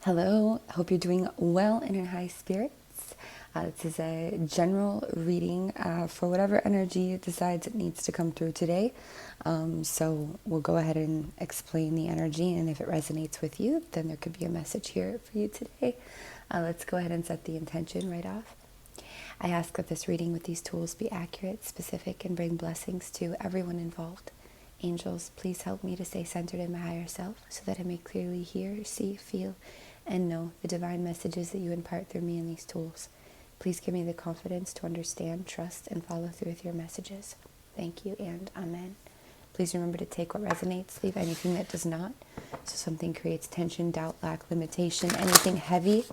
Hello, hope you're doing well and in high spirits. This is a general reading for whatever energy decides it needs to come through today. So we'll go ahead and explain the energy, and if it resonates with you, then there could be a message here for you today. Let's go ahead and set the intention right off. I ask that this reading with these tools be accurate, specific, and bring blessings to everyone involved. Angels, please help me to stay centered in my higher self so that I may clearly hear, see, feel, and know the divine messages that you impart through me in these tools. Please give me the confidence to understand, trust, and follow through with your messages. Thank you and amen. Please remember to take what resonates, leave anything that does not. So something creates tension, doubt, lack, limitation, anything heavy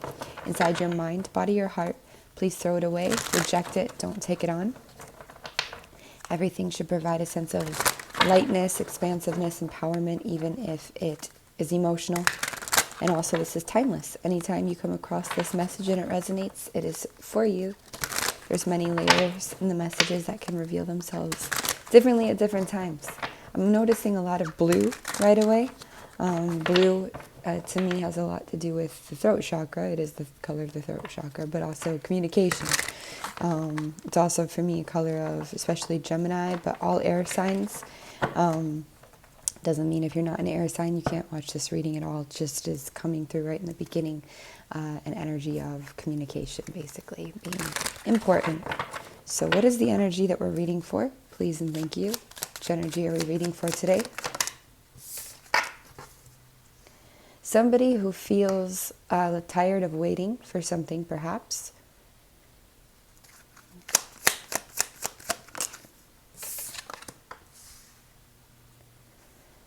inside your mind, body, or heart, please throw it away, reject it, don't take it on. Everything should provide a sense of lightness, expansiveness, empowerment, even if it is emotional. And also, this is timeless. Anytime you come across this message and it resonates, it is for you. There's many layers in the messages that can reveal themselves differently at different times. I'm noticing a lot of blue right away. Blue, to me, has a lot to do with the throat chakra. It is the color of the throat chakra, but also communication. It's also, for me, a color of especially Gemini, but all air signs. Doesn't mean if you're not an air sign, you can't watch this reading at all. It just is coming through right in the beginning, an energy of communication, basically, being important. So what is the energy that we're reading for? Please and thank you. Which energy are we reading for today? Somebody who feels tired of waiting for something, perhaps.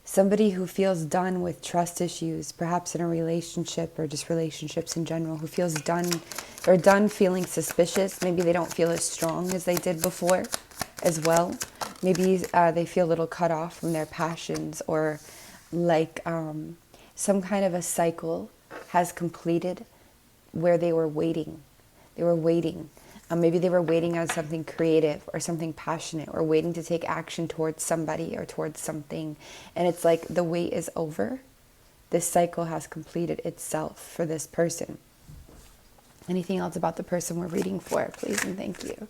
Somebody who feels done with trust issues, perhaps in a relationship or just relationships in general, who feels done or done feeling suspicious. Maybe they don't feel as strong as they did before as well. Maybe they feel a little cut off from their passions, or like some kind of a cycle has completed where they were waiting. They were waiting. Maybe they were waiting on something creative or something passionate, or waiting to take action towards somebody or towards something. And it's like the wait is over. This cycle has completed itself for this person. Anything else about the person we're reading for, please and thank you.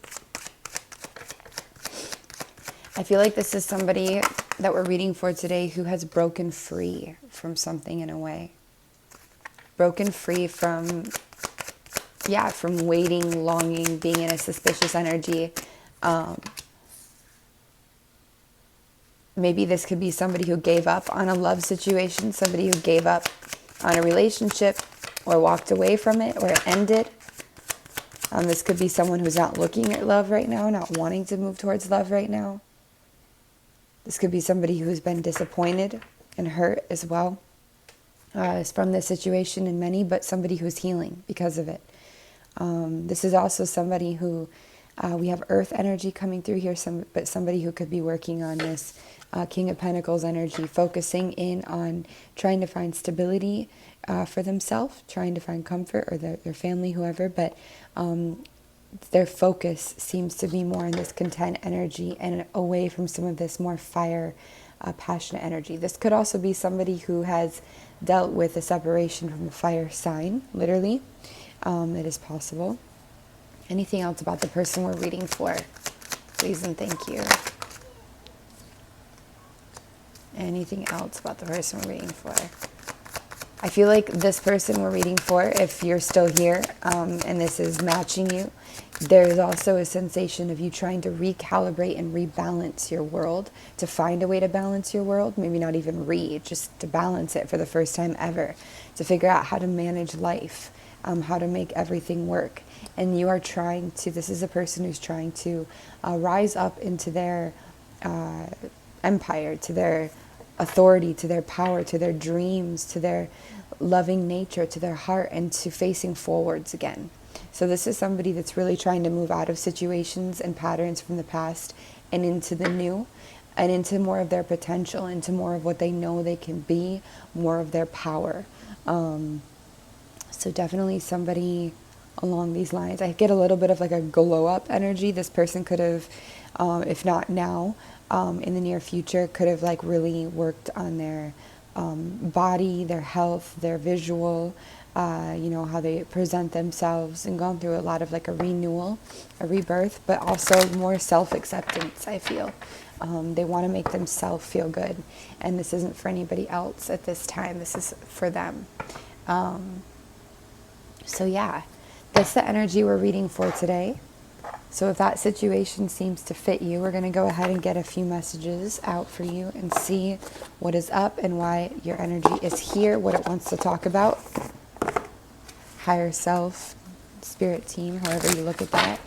I feel like this is somebody that we're reading for today who has broken free from something in a way. Broken free from waiting, longing, being in a suspicious energy. Maybe this could be somebody who gave up on a love situation, somebody who gave up on a relationship or walked away from it or it ended. This could be someone who's not looking at love right now, not wanting to move towards love right now. This could be somebody who's been disappointed and hurt as well. It's from this situation in many, but somebody who's healing because of it. This is also somebody who, we have earth energy coming through here, but somebody who could be working on this King of Pentacles energy, focusing in on trying to find stability for themselves, trying to find comfort, or their family, whoever, but their focus seems to be more in this content energy and away from some of this more fire, passionate energy. This could also be somebody who has dealt with a separation from the fire sign, literally. It is possible. Anything else about the person we're reading for? Please and thank you. Anything else about the person we're reading for? I feel like this person we're reading for, if you're still here and this is matching you, there's also a sensation of you trying to recalibrate and rebalance your world, to find a way to balance your world, maybe not even just to balance it for the first time ever, to figure out how to manage life. How to make everything work. And you are trying to, this is a person who's trying to rise up into their empire, to their authority, to their power, to their dreams, to their loving nature, to their heart, and to facing forwards again. So this is somebody that's really trying to move out of situations and patterns from the past and into the new, and into more of their potential, into more of what they know they can be, more of their power. So definitely somebody along these lines. I get a little bit of like a glow up energy. This person could have, if not now, in the near future, could have like really worked on their body, their health, their visual, how they present themselves, and gone through a lot of like a renewal, a rebirth, but also more self-acceptance, I feel. They want to make themselves feel good. And this isn't for anybody else at this time. This is for them. So yeah, that's the energy we're reading for today. So if that situation seems to fit you, we're going to go ahead and get a few messages out for you and see what is up and why your energy is here, what it wants to talk about. Higher self, spirit team, however you look at that.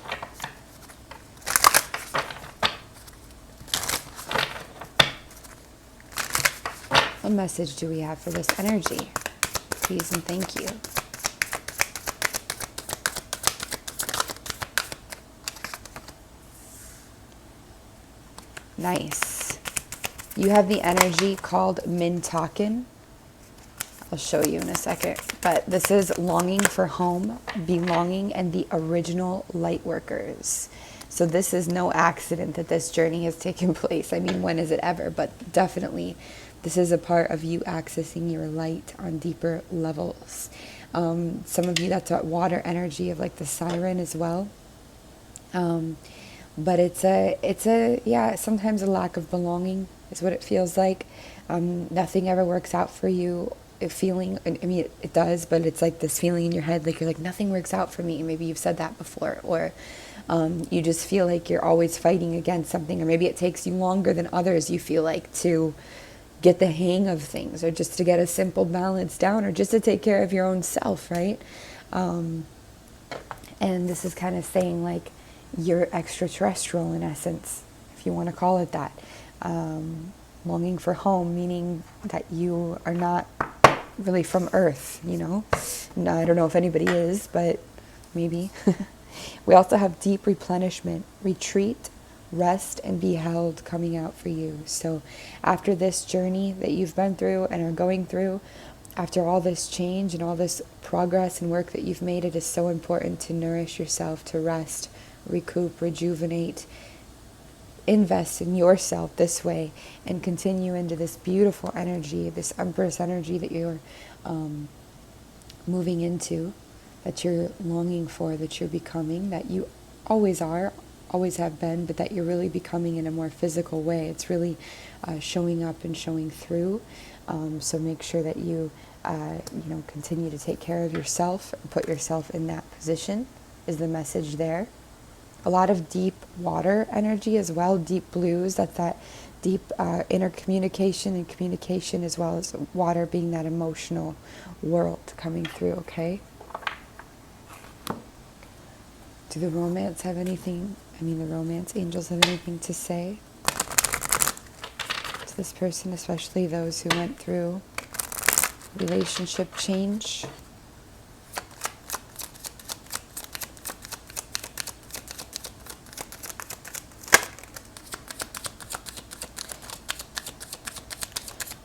What message do we have for this energy? Please and thank you. Nice. You have the energy called Mintaken. I'll show you in a second. But this is longing for home, belonging, and the original light workers. So this is no accident that this journey has taken place. I mean, when is it ever? But definitely, this is a part of you accessing your light on deeper levels. Some of you, that's that water energy of like the siren as well. But it's sometimes a lack of belonging is what it feels like. Nothing ever works out for you. It does, but it's like this feeling in your head, like you're like, nothing works out for me. Maybe you've said that before, or you just feel like you're always fighting against something, or maybe it takes you longer than others, you feel like, to get the hang of things, or just to get a simple balance down, or just to take care of your own self, right? And this is kind of saying like, you're extraterrestrial in essence, if you want to call it that. Longing for home, meaning that you are not really from Earth, No, I don't know if anybody is, but maybe. We also have deep replenishment, retreat, rest, and be held coming out for you. So after this journey that you've been through and are going through, after all this change and all this progress and work that you've made, it is so important to nourish yourself, to rest, recoup, rejuvenate, invest in yourself this way, and continue into this beautiful energy, this Empress energy that you're moving into, that you're longing for, that you're becoming, that you always are, always have been, but that you're really becoming in a more physical way. It's really showing up and showing through. So make sure that you continue to take care of yourself and put yourself in that position, is the message there. A lot of deep water energy as well, deep blues. That's that deep inner communication and communication, as well as water being that emotional world coming through, okay? Do the romance have anything, the romance angels have anything to say to this person, especially those who went through relationship change?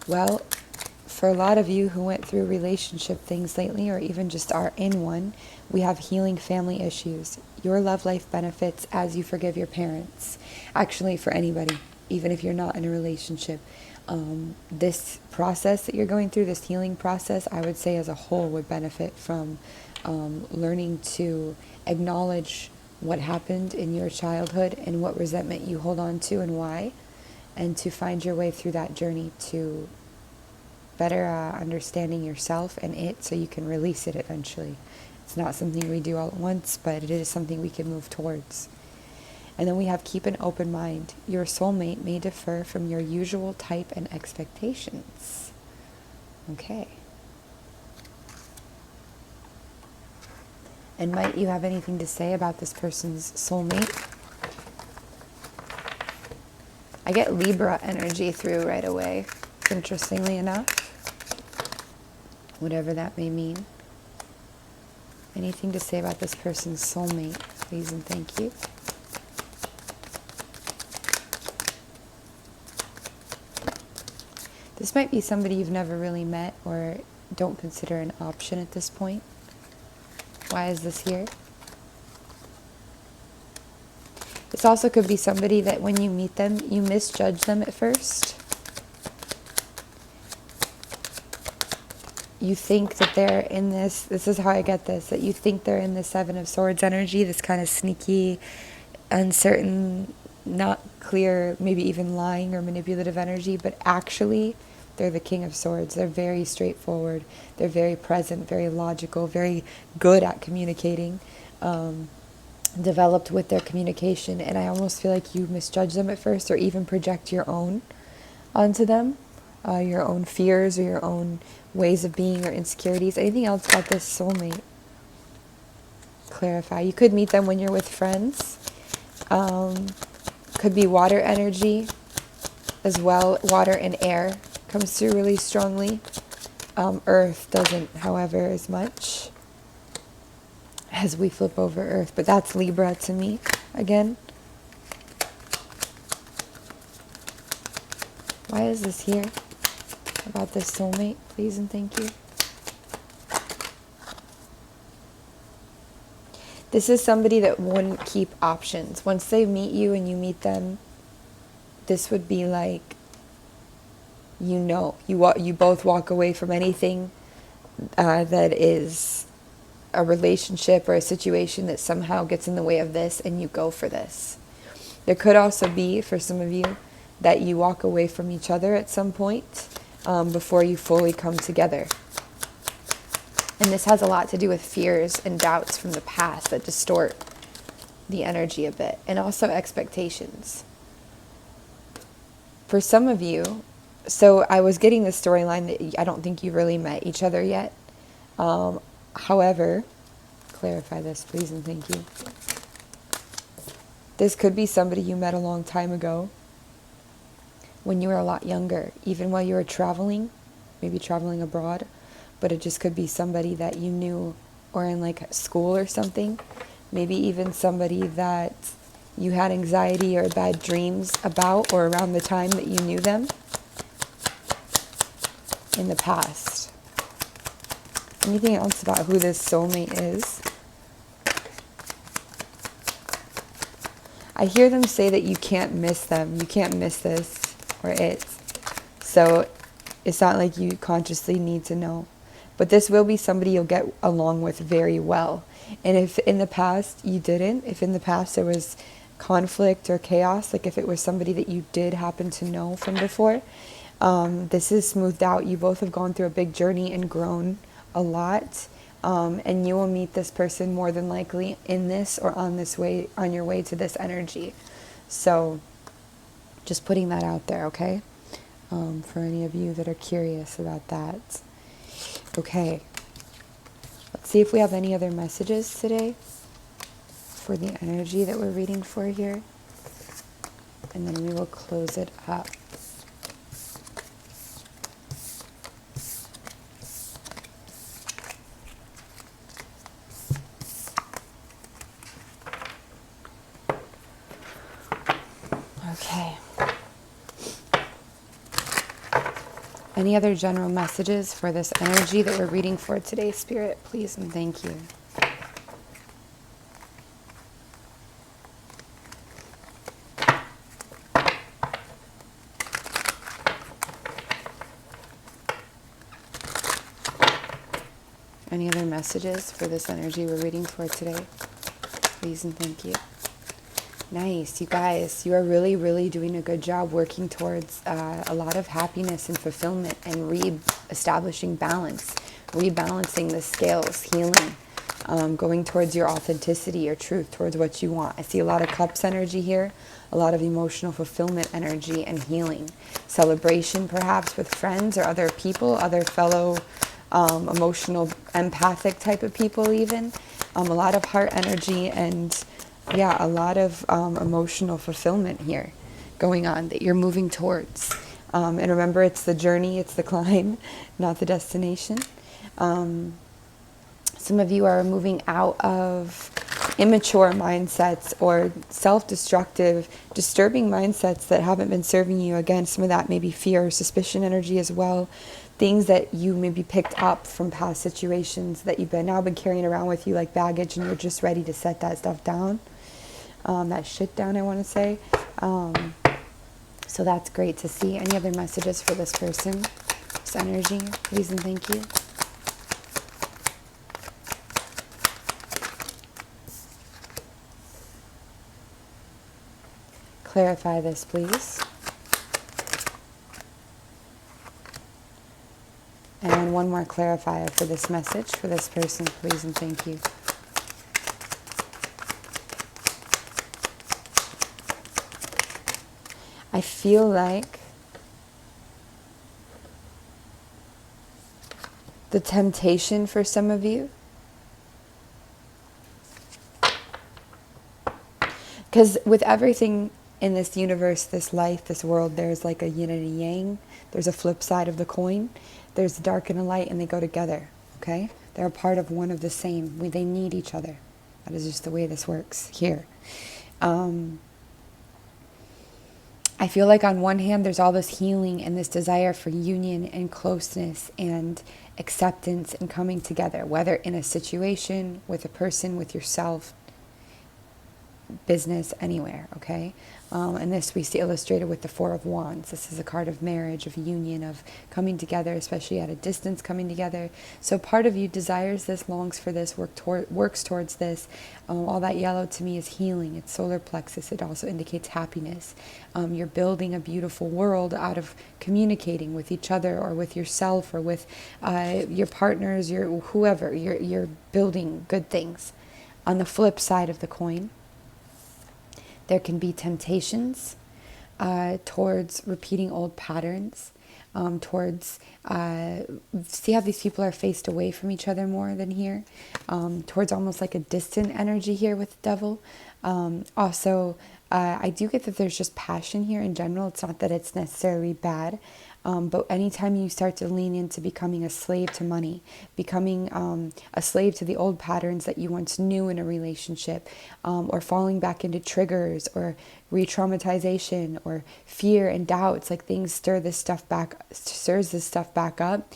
Well, for a lot of you who went through relationship things lately, or even just are in one, we have healing family issues. Your love life benefits as you forgive your parents. Actually, for anybody, even if you're not in a relationship, this process that you're going through, this healing process, I would say as a whole would benefit from learning to acknowledge what happened in your childhood and what resentment you hold on to and why, and to find your way through that journey to better understanding yourself and it, so you can release it eventually. It's not something we do all at once, but it is something we can move towards. And then we have keep an open mind. Your soulmate may differ from your usual type and expectations. Okay. And might you have anything to say about this person's soulmate? I get Libra energy through right away, interestingly enough. Whatever that may mean. Anything to say about this person's soulmate, please and thank you. This might be somebody you've never really met or don't consider an option at this point. Why is this here? This also could be somebody that when you meet them, you misjudge them at first. you think that they're in this is how I get this, that you think they're in the Seven of Swords energy, this kind of sneaky, uncertain, not clear, maybe even lying or manipulative energy, but actually they're the King of Swords. They're very straightforward. They're very present, very logical, very good at communicating, developed with their communication. And I almost feel like you misjudge them at first, or even project your own onto them, your own fears or your own ways of being or insecurities. Anything else about this soulmate? Clarify. You could meet them when you're with friends. Could be water energy as well. Water and air comes through really strongly. Earth doesn't, however, as much as we flip over Earth. But that's Libra to me, again. Why is this here? About this soulmate, please and thank you. This is somebody that wouldn't keep options. Once they meet you and you meet them, this would be like, you both walk away from anything that is a relationship or a situation that somehow gets in the way of this, and you go for this. There could also be, for some of you, that you walk away from each other at some point before you fully come together. And this has a lot to do with fears and doubts from the past that distort the energy a bit, and also expectations. For some of you, so I was getting the storyline that I don't think you really met each other yet. However, clarify this, please and thank you. This could be somebody you met a long time ago, when you were a lot younger, even while you were traveling, maybe traveling abroad. But it just could be somebody that you knew, or in like school or something. Maybe even somebody that you had anxiety or bad dreams about, or around the time that you knew them in the past. Anything else about who this soulmate is? I hear them say that you can't miss them. You can't miss this or it. So it's not like you consciously need to know. But this will be somebody you'll get along with very well. And if in the past you didn't, if in the past there was conflict or chaos, like if it was somebody that you did happen to know from before, this is smoothed out. You both have gone through a big journey and grown a lot. And you will meet this person more than likely in this or on your way to this energy. So just putting that out there, okay? For any of you that are curious about that. Okay, let's see if we have any other messages today for the energy that we're reading for here, and then we will close it up. Okay. Any other general messages for this energy that we're reading for today, Spirit, please and thank you. Any other messages for this energy we're reading for today, please and thank you. Nice, you guys, you are really, really doing a good job working towards a lot of happiness and fulfillment, and re-establishing balance, rebalancing the scales, healing, going towards your authenticity, your truth, towards what you want. I see a lot of cups energy here, a lot of emotional fulfillment energy and healing. Celebration perhaps with friends or other people, other fellow emotional, empathic type of people even. A lot of heart energy and yeah, a lot of emotional fulfillment here going on that you're moving towards. And remember, it's the journey, it's the climb, not the destination. Some of you are moving out of immature mindsets or self-destructive, disturbing mindsets that haven't been serving you. Again, some of that may be fear or suspicion energy as well. Things that you maybe picked up from past situations that you've now been carrying around with you like baggage, and you're just ready to set that stuff down. That shit down, I want to say. So that's great to see. Any other messages for this person, this energy, please and thank you. Clarify this, please. And one more clarifier for this message, for this person, please and thank you. I feel like the temptation for some of you, because with everything in this universe, this life, this world, there's like a yin and a yang. There's a flip side of the coin. There's a dark and a light, and they go together, okay? They're a part of one of the same. They need each other. That is just the way this works here. I feel like on one hand, there's all this healing and this desire for union and closeness and acceptance and coming together, whether in a situation, with a person, with yourself, business, anywhere, okay? And this we see illustrated with the Four of Wands. This is a card of marriage, of union, of coming together, especially at a distance, coming together. So part of you desires this, longs for this, works towards this. All that yellow to me is healing. It's solar plexus. It also indicates happiness. You're building a beautiful world out of communicating with each other or with yourself or with your partners, your whoever. You're building good things. On the flip side of the coin, there can be temptations towards repeating old patterns, towards, see how these people are faced away from each other more than here, towards almost like a distant energy here with the devil. Also, I do get that there's just passion here in general. It's not that it's necessarily bad. But anytime you start to lean into becoming a slave to money, becoming a slave to the old patterns that you once knew in a relationship, or falling back into triggers or re-traumatization or fear and doubts, like things stirs this stuff back up.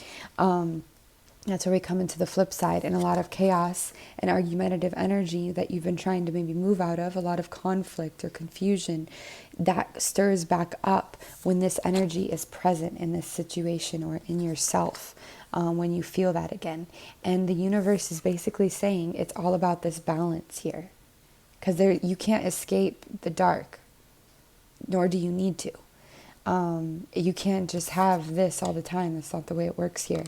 That's where we come into the flip side, and a lot of chaos and argumentative energy that you've been trying to maybe move out of, a lot of conflict or confusion, that stirs back up when this energy is present in this situation or in yourself, when you feel that again. And the universe is basically saying it's all about this balance here, because you can't escape the dark, nor do you need to. You can't just have this all the time. That's not the way it works here.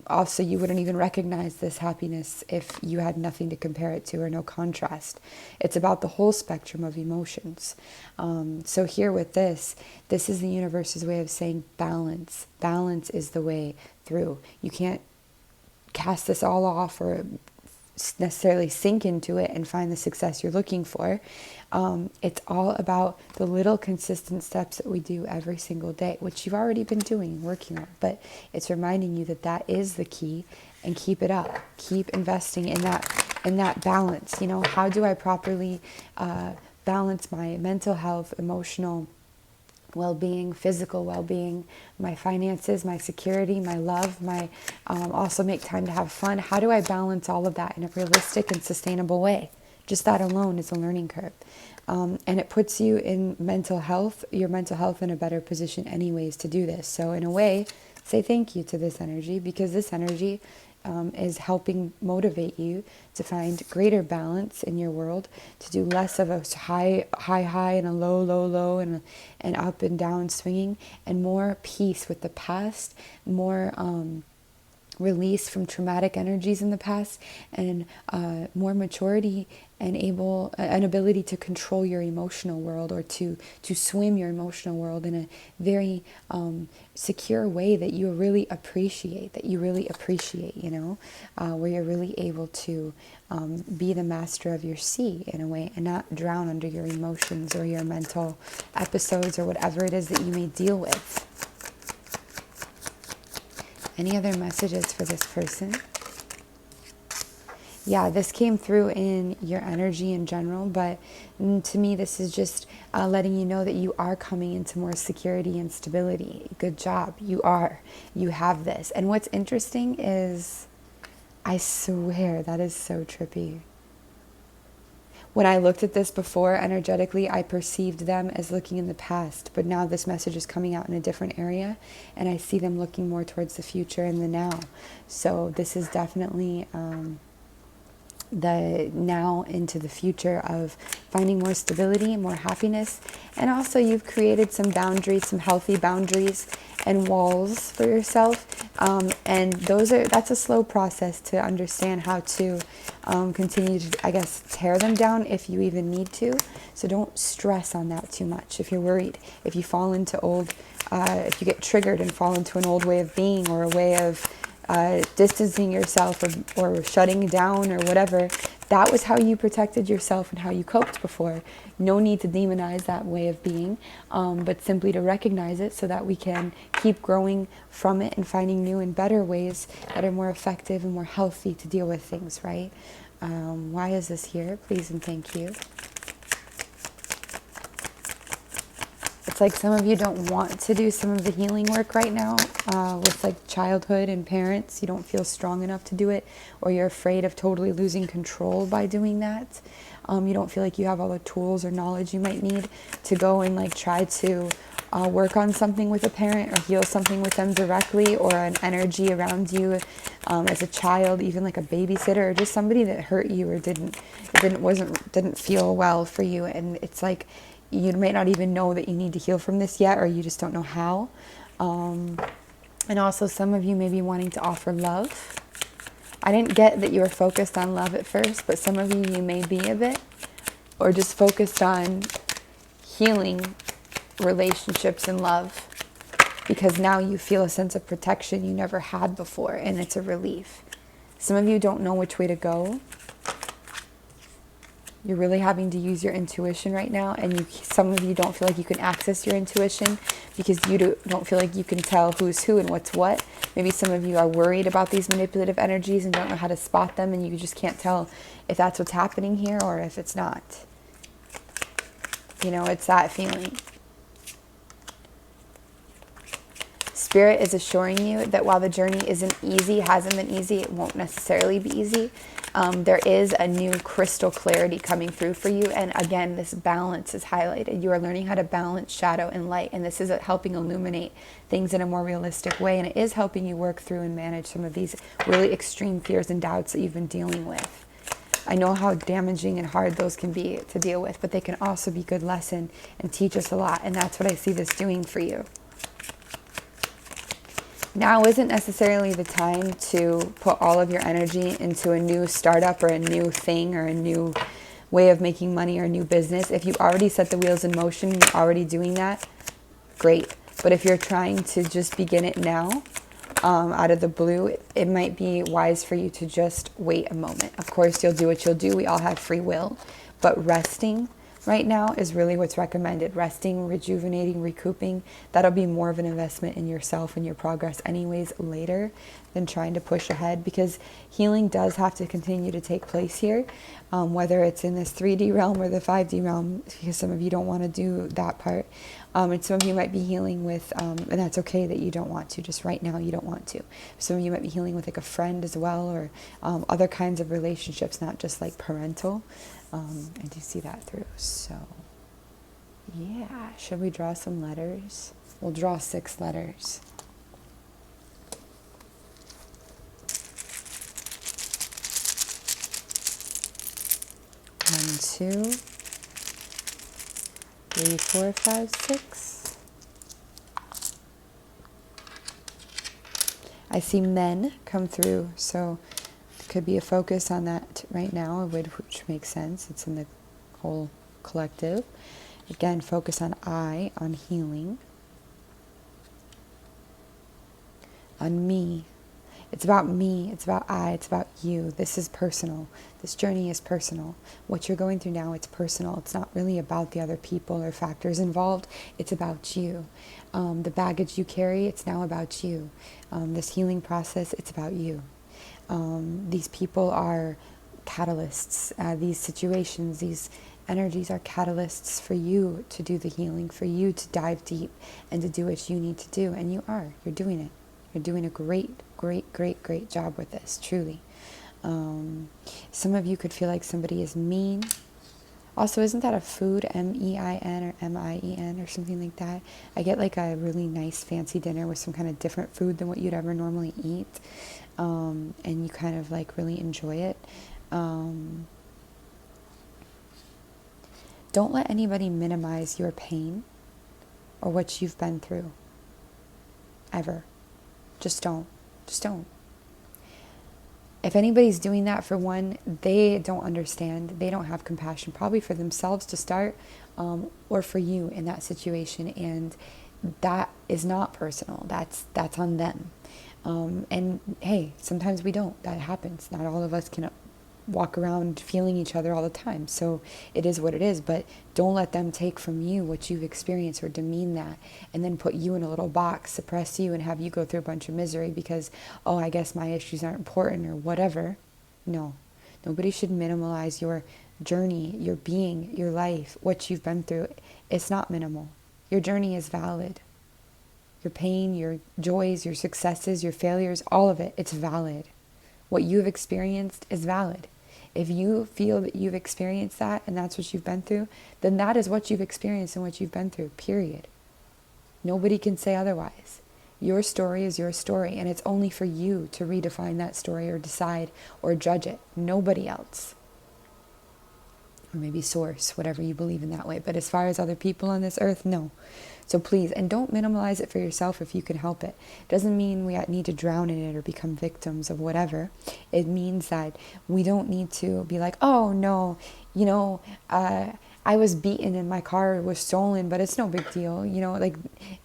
Also, you wouldn't even recognize this happiness if you had nothing to compare it to or no contrast. It's about the whole spectrum of emotions. So here with this is the universe's way of saying balance. Balance is the way through. You can't cast this all off or necessarily sink into it and find the success you're looking for. It's all about the little consistent steps that we do every single day, which you've already been doing, working on, but it's reminding you that that is the key, and keep it up. Keep investing in that balance. You know, how do I properly balance my mental health, emotional well-being, physical well-being, my finances, my security, my love, my also make time to have fun? How do I balance all of that in a realistic and sustainable way? Just that alone is a learning curve. And it puts you in your mental health in a better position anyways to do this. So in a way, say thank you to this energy, because this energy is helping motivate you to find greater balance in your world, to do less of a high and a low and an up and down swinging, and more peace with the past, more release from traumatic energies in the past, and more maturity and an ability to control your emotional world, or to swim your emotional world in a very secure way that you really appreciate, you know, where you're really able to be the master of your sea in a way, and not drown under your emotions or your mental episodes or whatever it is that you may deal with. Any other messages for this person? Yeah, this came through in your energy in general, but to me this is just letting you know that you are coming into more security and stability. Good job. You have this. And what's interesting is, I swear, that is so trippy. When I looked at this before energetically, I perceived them as looking in the past, but now this message is coming out in a different area, and I see them looking more towards the future and the now. So this is definitely the now into the future of finding more stability, more happiness. And also you've created some boundaries, some healthy boundaries and walls for yourself. And that's a slow process to understand how to continue to, I guess, tear them down if you even need to. So don't stress on that too much. If you're worried, if you fall into if you get triggered and fall into an old way of being or a way of distancing yourself or shutting down or whatever, that was how you protected yourself and how you coped before. No need to demonize that way of being, but simply to recognize it so that we can keep growing from it and finding new and better ways that are more effective and more healthy to deal with things, right? Why is this here? Please and thank you. It's like some of you don't want to do some of the healing work right now with like childhood and parents. You don't feel strong enough to do it, or you're afraid of totally losing control by doing that. You don't feel like you have all the tools or knowledge you might need to go and like try to work on something with a parent or heal something with them directly, or an energy around you as a child, even like a babysitter or just somebody that hurt you or didn't feel well for you. And it's like, you may not even know that you need to heal from this yet, or you just don't know how. And also some of you may be wanting to offer love. I didn't get that you were focused on love at first, but some of you may be a bit, or just focused on healing relationships and love, because now you feel a sense of protection you never had before, and it's a relief. Some of you don't know which way to go. You're really having to use your intuition right now, and some of you don't feel like you can access your intuition because you don't feel like you can tell who's who and what's what. Maybe some of you are worried about these manipulative energies and don't know how to spot them, and you just can't tell if that's what's happening here or if it's not. You know, it's that feeling. Spirit is assuring you that while the journey isn't easy, hasn't been easy, it won't necessarily be easy. There is a new crystal clarity coming through for you. And again, this balance is highlighted. You are learning how to balance shadow and light. And this is helping illuminate things in a more realistic way. And it is helping you work through and manage some of these really extreme fears and doubts that you've been dealing with. I know how damaging and hard those can be to deal with, but they can also be good lesson and teach us a lot. And that's what I see this doing for you. Now isn't necessarily the time to put all of your energy into a new startup or a new thing or a new way of making money or a new business. If you already set the wheels in motion, you're already doing that, great. But if you're trying to just begin it now, out of the blue, it might be wise for you to just wait a moment. Of course, you'll do what you'll do. We all have free will. But resting right now is really what's recommended. Resting, rejuvenating, recouping. That'll be more of an investment in yourself and your progress anyways later than trying to push ahead, because healing does have to continue to take place here, whether it's in this 3D realm or the 5D realm, because some of you don't want to do that part. And some of you might be healing with, and that's okay that you don't want to, just right now you don't want to. Some of you might be healing with like a friend as well, or other kinds of relationships, not just like parental. I do see that through. So, yeah. Should we draw some letters? We'll draw 6 letters. One, 2, 3, 4, 5, 6. I see men come through, so could be a focus on that right now, which makes sense. It's in the whole collective. Again, focus on I, on healing, on me. It's about me, it's about I, it's about you. This is personal. This journey is personal. What you're going through now, it's personal. It's not really about the other people or factors involved. It's about you. The baggage you carry, it's now about you. This healing process, it's about you. These people are catalysts. These situations, these energies are catalysts for you to do the healing, for you to dive deep and to do what you need to do. And you are. You're doing it. You're doing a great job with this, truly. Some of you could feel like somebody is mean. Also, isn't that a food, M-E-I-N or M-I-E-N or something like that? I get like a really nice fancy dinner with some kind of different food than what you'd ever normally eat. And you kind of like really enjoy it. Don't let anybody minimize your pain or what you've been through. Ever. Just don't. Just don't. If anybody's doing that, for one, they don't understand. They don't have compassion, probably for themselves to start, or for you in that situation. And that is not personal. That's on them. And hey, sometimes we don't. That happens. Not all of us can walk around feeling each other all the time. So it is what it is. But don't let them take from you what you've experienced or demean that, and then put you in a little box, suppress you, and have you go through a bunch of misery because, oh, I guess my issues aren't important or whatever. No. Nobody should minimalize your journey, your being, your life, what you've been through. It's not minimal. Your journey is valid. Your pain, your joys, your successes, your failures, all of it, it's valid. What you've experienced is valid. If you feel that you've experienced that and that's what you've been through, then that is what you've experienced and what you've been through, period. Nobody can say otherwise. Your story is your story, and it's only for you to redefine that story or decide or judge it. Nobody else. Or maybe source, whatever you believe in that way. But as far as other people on this earth, no. So please, and don't minimalize it for yourself if you can help it. Doesn't mean we need to drown in it or become victims of whatever. It means that we don't need to be like, oh no, I was beaten and my car was stolen, but it's no big deal.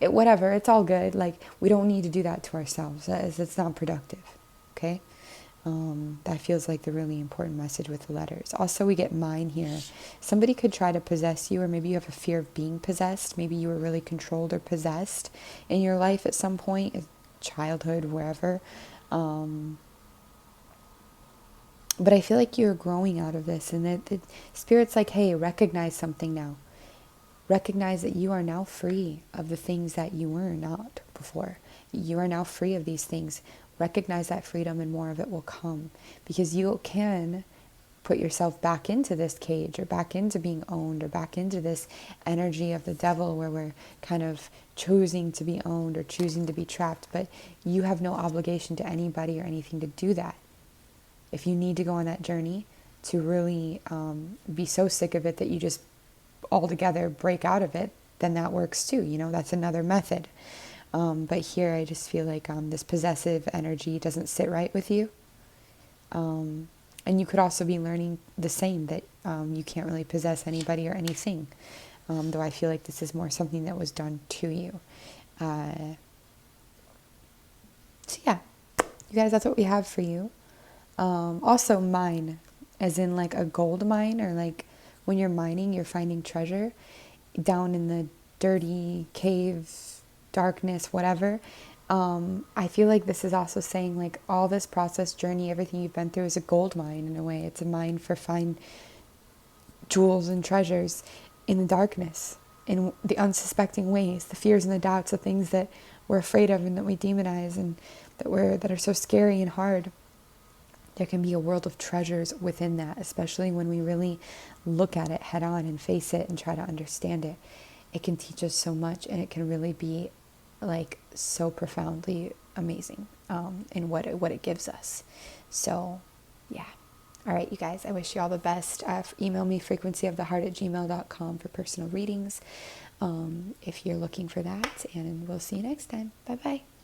Whatever, it's all good. Like, we don't need to do that to ourselves. It's not productive. Okay? That feels like the really important message with the letters. Also, we get mine here. Somebody could try to possess you, or maybe you have a fear of being possessed. Maybe you were really controlled or possessed in your life at some point, childhood, wherever. But I feel like you're growing out of this, and the Spirit's like, hey, recognize something now. Recognize that you are now free of the things that you were not before. You are now free of these things. Recognize that freedom, and more of it will come, because you can put yourself back into this cage, or back into being owned, or back into this energy of the devil where we're kind of choosing to be owned or choosing to be trapped. But you have no obligation to anybody or anything to do that. If you need to go on that journey to really be so sick of it that you just altogether break out of it, then that works too. That's another method. But here I just feel like this possessive energy doesn't sit right with you. And you could also be learning the same, that you can't really possess anybody or anything. Though I feel like this is more something that was done to you. So yeah, you guys, that's what we have for you. Also mine, as in like a gold mine, or like when you're mining, you're finding treasure down in the dirty cave, darkness, whatever. I feel like this is also saying, like, all this process, journey, everything you've been through is a gold mine in a way. It's a mine for fine jewels and treasures in the darkness, in the unsuspecting ways, the fears and the doubts, the things that we're afraid of and that we demonize and that are so scary and hard. There can be a world of treasures within that, especially when we really look at it head on and face it and try to understand it. It can teach us so much, and it can really be like so profoundly amazing in what it gives us. So yeah. All right, you guys, I wish you all the best. Email me frequencyoftheheart@gmail.com for personal readings if you're looking for that, and we'll see you next time. Bye bye.